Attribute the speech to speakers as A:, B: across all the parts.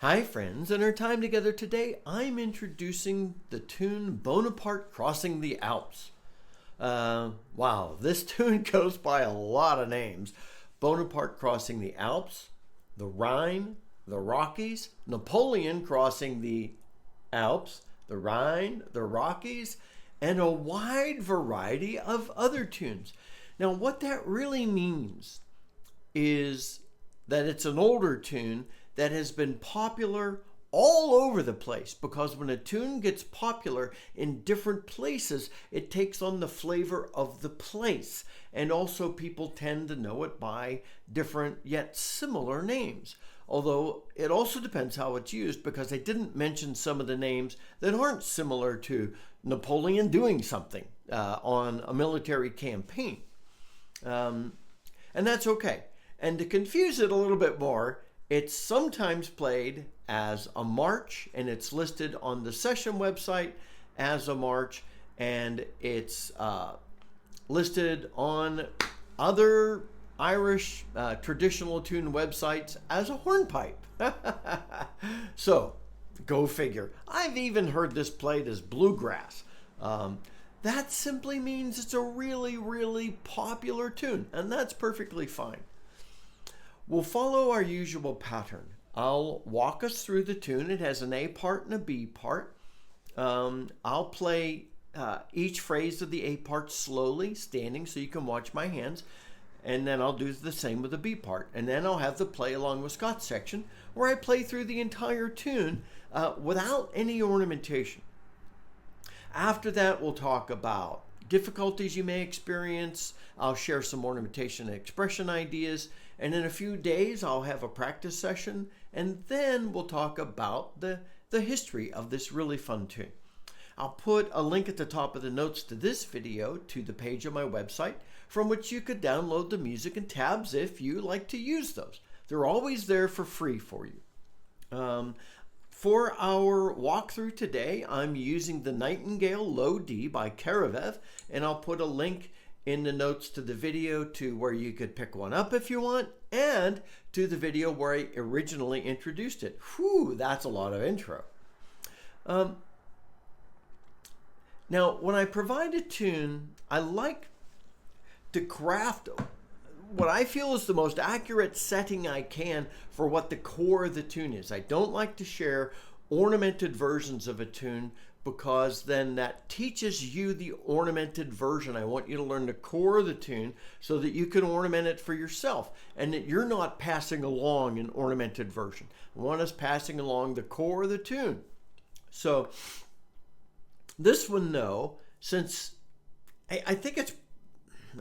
A: Hi friends, in our time together today, I'm introducing the tune Bonaparte Crossing the Alps. Wow, this tune goes by a lot of names. Bonaparte Crossing the Alps, the Rhine, the Rockies, Napoleon Crossing the Alps, the Rhine, the Rockies, and a wide variety of other tunes. Now, what that really means is that it's an older tune that has been popular all over the place, because when a tune gets popular in different places, it takes on the flavor of the place. And also people tend to know it by different yet similar names. Although it also depends how it's used, because I didn't mention some of the names that aren't similar to Napoleon doing something on a military campaign. And that's okay. And to confuse it a little bit more, it's sometimes played as a march, and it's listed on the session website as a march, and it's listed on other Irish traditional tune websites as a hornpipe. So, go figure. I've even heard this played as bluegrass. That simply means it's a really, really popular tune, and that's perfectly fine. We'll follow our usual pattern. I'll walk us through the tune. It has an A part and a B part. I'll play each phrase of the A part slowly, standing, so you can watch my hands. And then I'll do the same with the B part. And then I'll have the play along with Scott's section, where I play through the entire tune without any ornamentation. After that, we'll talk about difficulties you may experience. I'll share some ornamentation and expression ideas. And in a few days, I'll have a practice session, and then we'll talk about the history of this really fun tune. I'll put a link at the top of the notes to this video to the page on my website, from which you could download the music and tabs if you like to use those. They're always there for free for you. For our walkthrough today, I'm using the Nightingale Low D by Karavev, and I'll put a link in the notes to the video to where you could pick one up if you want, and to the video where I originally introduced it. Whew, that's a lot of intro. Now, when I provide a tune, I like to craft what I feel is the most accurate setting I can for what the core of the tune is. I don't like to share ornamented versions of a tune, because then that teaches you the ornamented version. I want you to learn the core of the tune so that you can ornament it for yourself, and that you're not passing along an ornamented version. I want us passing along the core of the tune. So this one, though, since I think it's,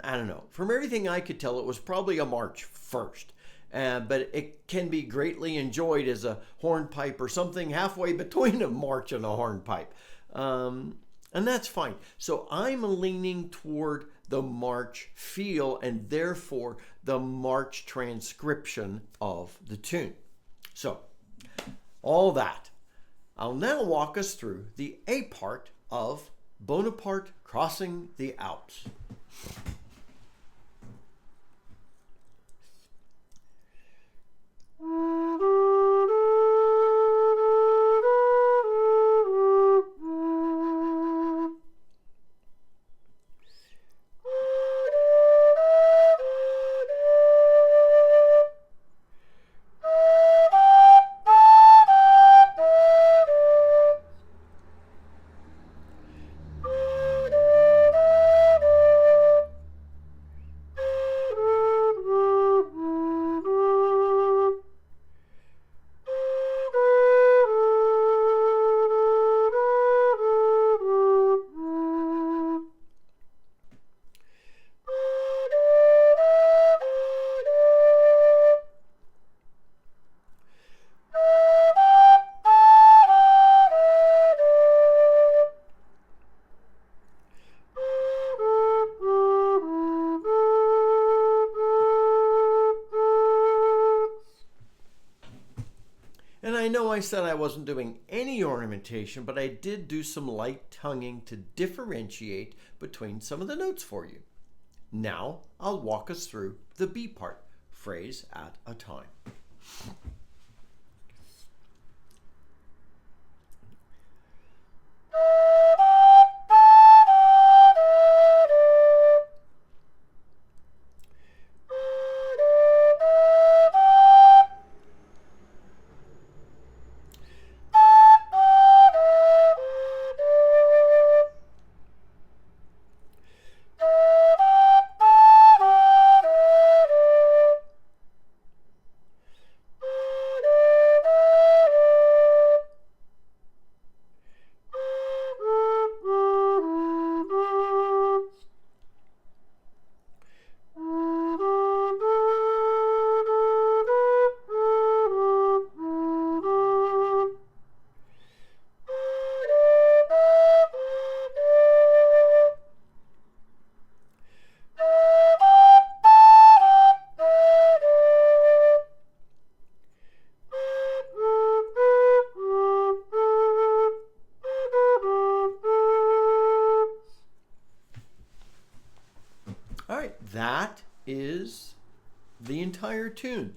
A: I don't know, from everything I could tell, it was probably a march first. But it can be greatly enjoyed as a hornpipe or something halfway between a march and a hornpipe. And that's fine. So I'm leaning toward the march feel, and therefore the march transcription of the tune. So all that. I'll now walk us through the A part of Bonaparte Crossing the Alps. And I know I said I wasn't doing any ornamentation, but I did do some light tonguing to differentiate between some of the notes for you. Now I'll walk us through the B part, phrase at a time. entire tune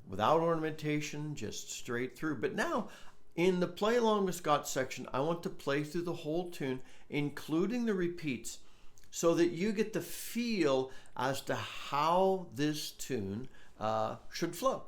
A: without ornamentation, just straight through. But now, in the Play Along with Scott section, I want to play through the whole tune, including the repeats, so that you get the feel as to how this tune should flow.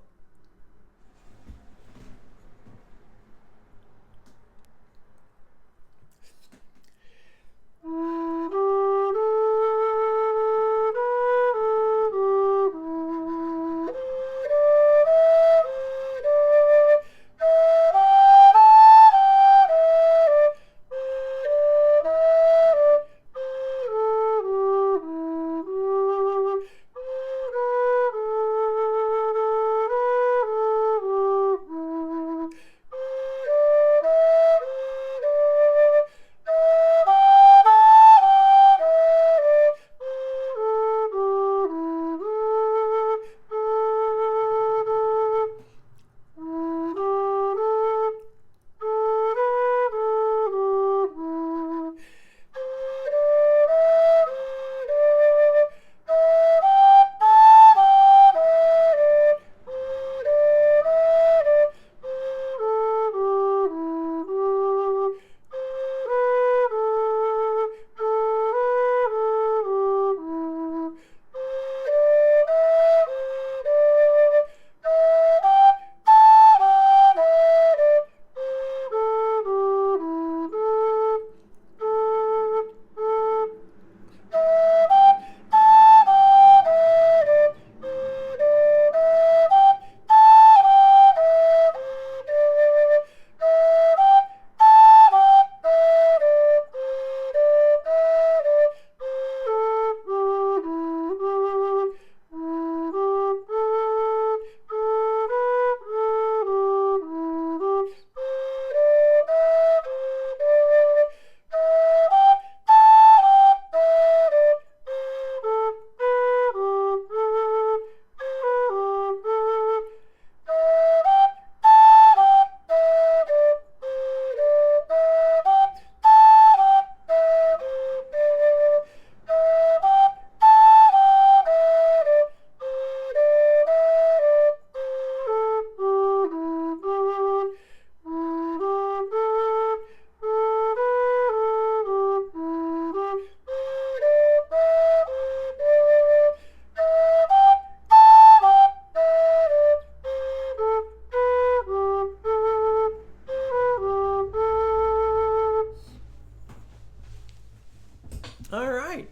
A: All right.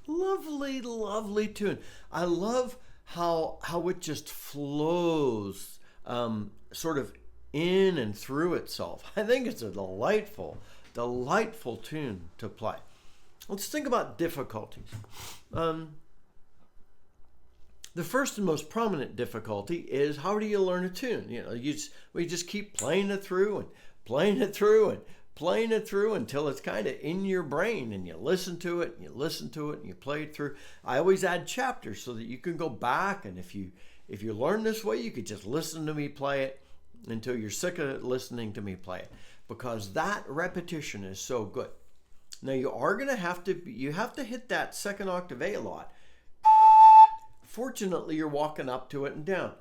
A: Lovely, lovely tune. I love how it just flows sort of in and through itself. I think it's a delightful tune to play. Let's think about difficulties. The first and most prominent difficulty is, how do you learn a tune? You know, we just keep playing it through and playing it through and playing it through until it's kind of in your brain, and you listen to it and you listen to it and you play it through. I always add chapters so that you can go back, and if you learn this way, you could just listen to me play it until you're sick of listening to me play it, because that repetition is so good. Now you are going to have to hit that second octave A a lot. Fortunately, you're walking up to it and down.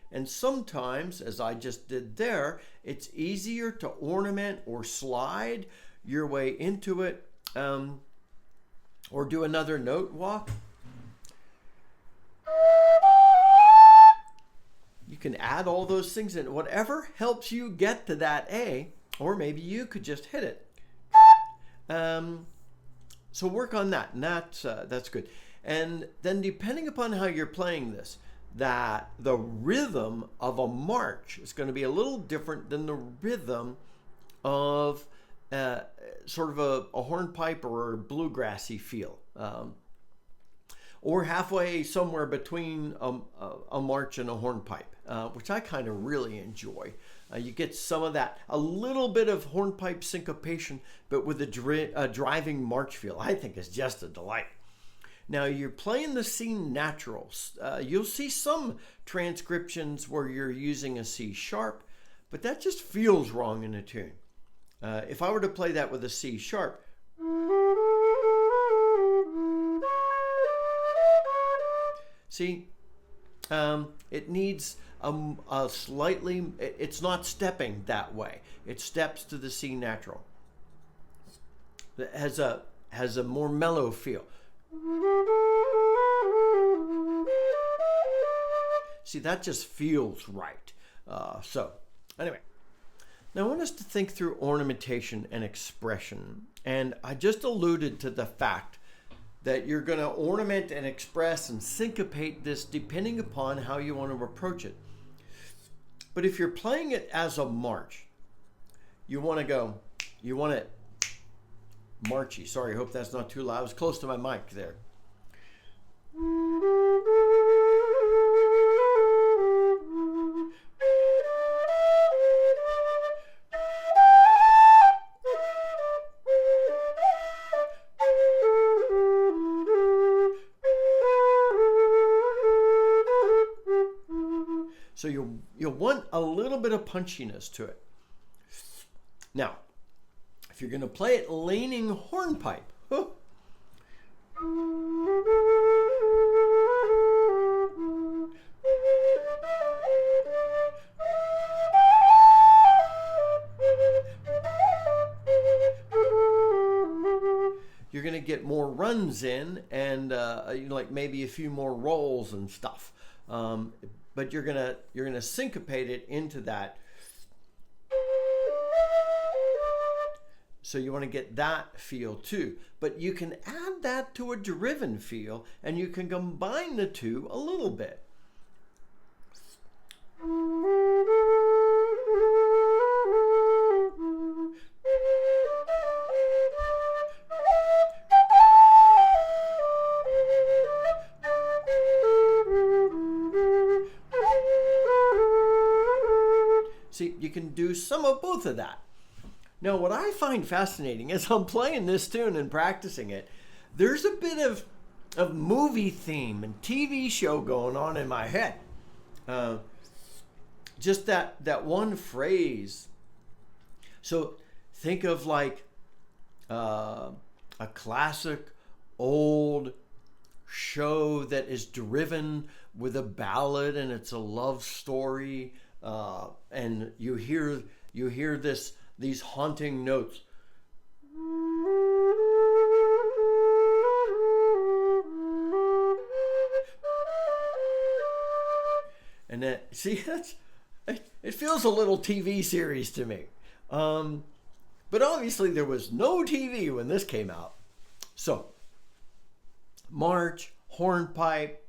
A: And sometimes, as I just did there, it's easier to ornament or slide your way into it, or do another note walk. You can add all those things in, whatever helps you get to that A, or maybe you could just hit it. So work on that, and that's good. And then, depending upon how you're playing this, that the rhythm of a march is going to be a little different than the rhythm of sort of a hornpipe or a bluegrassy feel, or halfway somewhere between a march and a hornpipe, which I kind of really enjoy. You get some of that, a little bit of hornpipe syncopation, but with a driving march feel. I think is just a delight. Now, you're playing the C natural. You'll see some transcriptions where you're using a C sharp, but that just feels wrong in a tune. If I were to play that with a C sharp, See, it needs a slightly, it's not stepping that way. It steps to the C natural. It has a more mellow feel. See, that just feels right. So, anyway. Now I want us to think through ornamentation and expression. And I just alluded to the fact that you're going to ornament and express and syncopate this depending upon how you want to approach it. But if you're playing it as a march, you want it marchy. Sorry, I hope that's not too loud. I was close to my mic there. So you'll want a little bit of punchiness to it. Now, if you're going to play it leaning hornpipe, you're going to get more runs in and like maybe a few more rolls and stuff. But you're gonna syncopate it into that. So you want to get that feel too. But you can add that to a driven feel, and you can combine the two a little bit. See, you can do some of both of that. Now, what I find fascinating as I'm playing this tune and practicing it, there's a bit of movie theme and TV show going on in my head. Just that one phrase. So think of like a classic old show that is driven with a ballad and it's a love story. And you hear these haunting notes. And then, see, it feels a little TV series to me. But obviously there was no TV when this came out. So, march, hornpipe,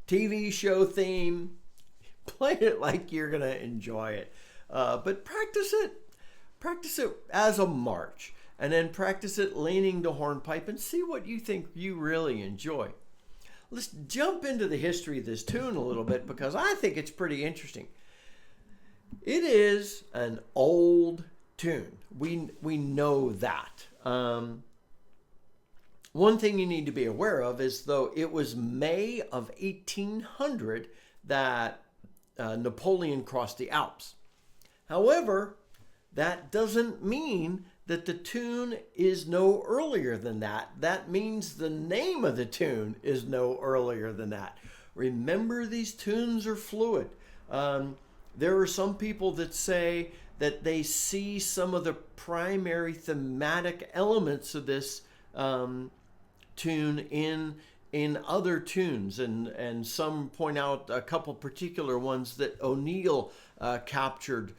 A: TV show theme, play it like you're going to enjoy it. But practice it as a march, and then practice it leaning the hornpipe and see what you think you really enjoy. Let's jump into the history of this tune a little bit because I think it's pretty interesting. It is an old tune. We know that. One thing you need to be aware of is, though, it was May of 1800 that Napoleon crossed the Alps. However, that doesn't mean that the tune is no earlier than that. That means the name of the tune is no earlier than that. Remember, these tunes are fluid. There are some people that say that they see some of the primary thematic elements of this tune in other tunes, and some point out a couple particular ones that O'Neill captured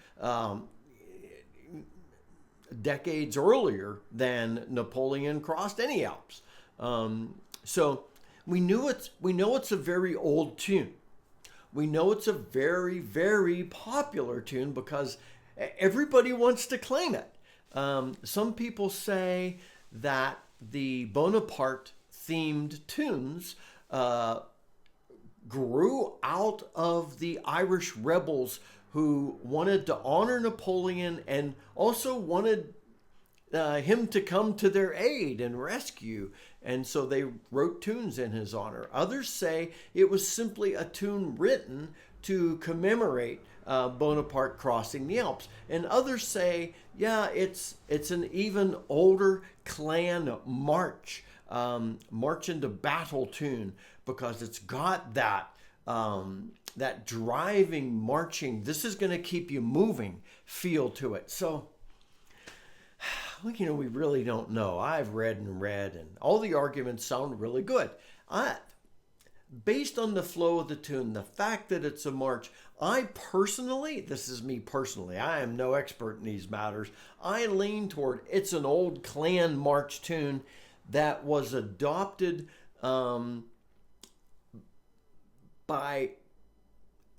A: decades earlier than Napoleon crossed any Alps. So we know it's a very old tune. We know it's a very, very popular tune because everybody wants to claim it. Some people say that the Bonaparte themed tunes grew out of the Irish rebels who wanted to honor Napoleon and also wanted him to come to their aid and rescue. And so they wrote tunes in his honor. Others say it was simply a tune written to commemorate Bonaparte crossing the Alps. And others say, yeah, it's an even older clan march, march into battle tune. because it's got that that driving, marching, this is going to keep you moving feel to it. So, we really don't know. I've read and all the arguments sound really good. Based on the flow of the tune, the fact that it's a march, I personally, this is me personally, I am no expert in these matters. I lean toward it's an old clan march tune that was adopted by,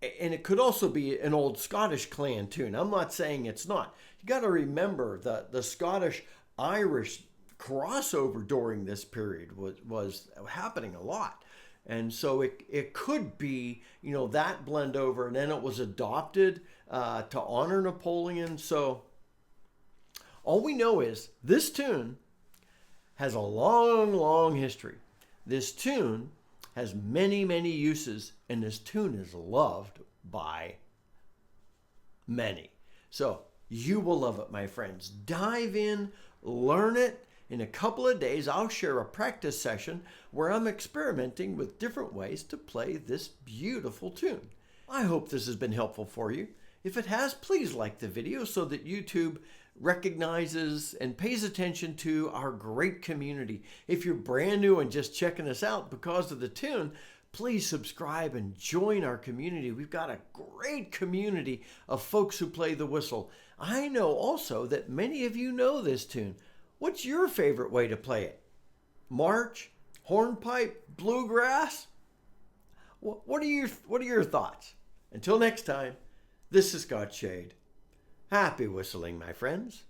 A: and it could also be an old Scottish clan tune. I'm not saying it's not. You got to remember the Scottish-Irish crossover during this period was happening a lot. And so it could be, that blend over, and then it was adopted to honor Napoleon. So all we know is this tune has a long, long history. This tune has many, many uses, and this tune is loved by many. So you will love it, my friends. Dive in, learn it. In a couple of days, I'll share a practice session where I'm experimenting with different ways to play this beautiful tune. I hope this has been helpful for you. If it has, please like the video so that YouTube recognizes and pays attention to our great community. If you're brand new and just checking us out because of the tune, please subscribe and join our community. We've got a great community of folks who play the whistle. I know also that many of you know this tune. What's your favorite way to play it? March, hornpipe, bluegrass? What are your thoughts? Until next time, this is Scott Shade. Happy whistling, my friends.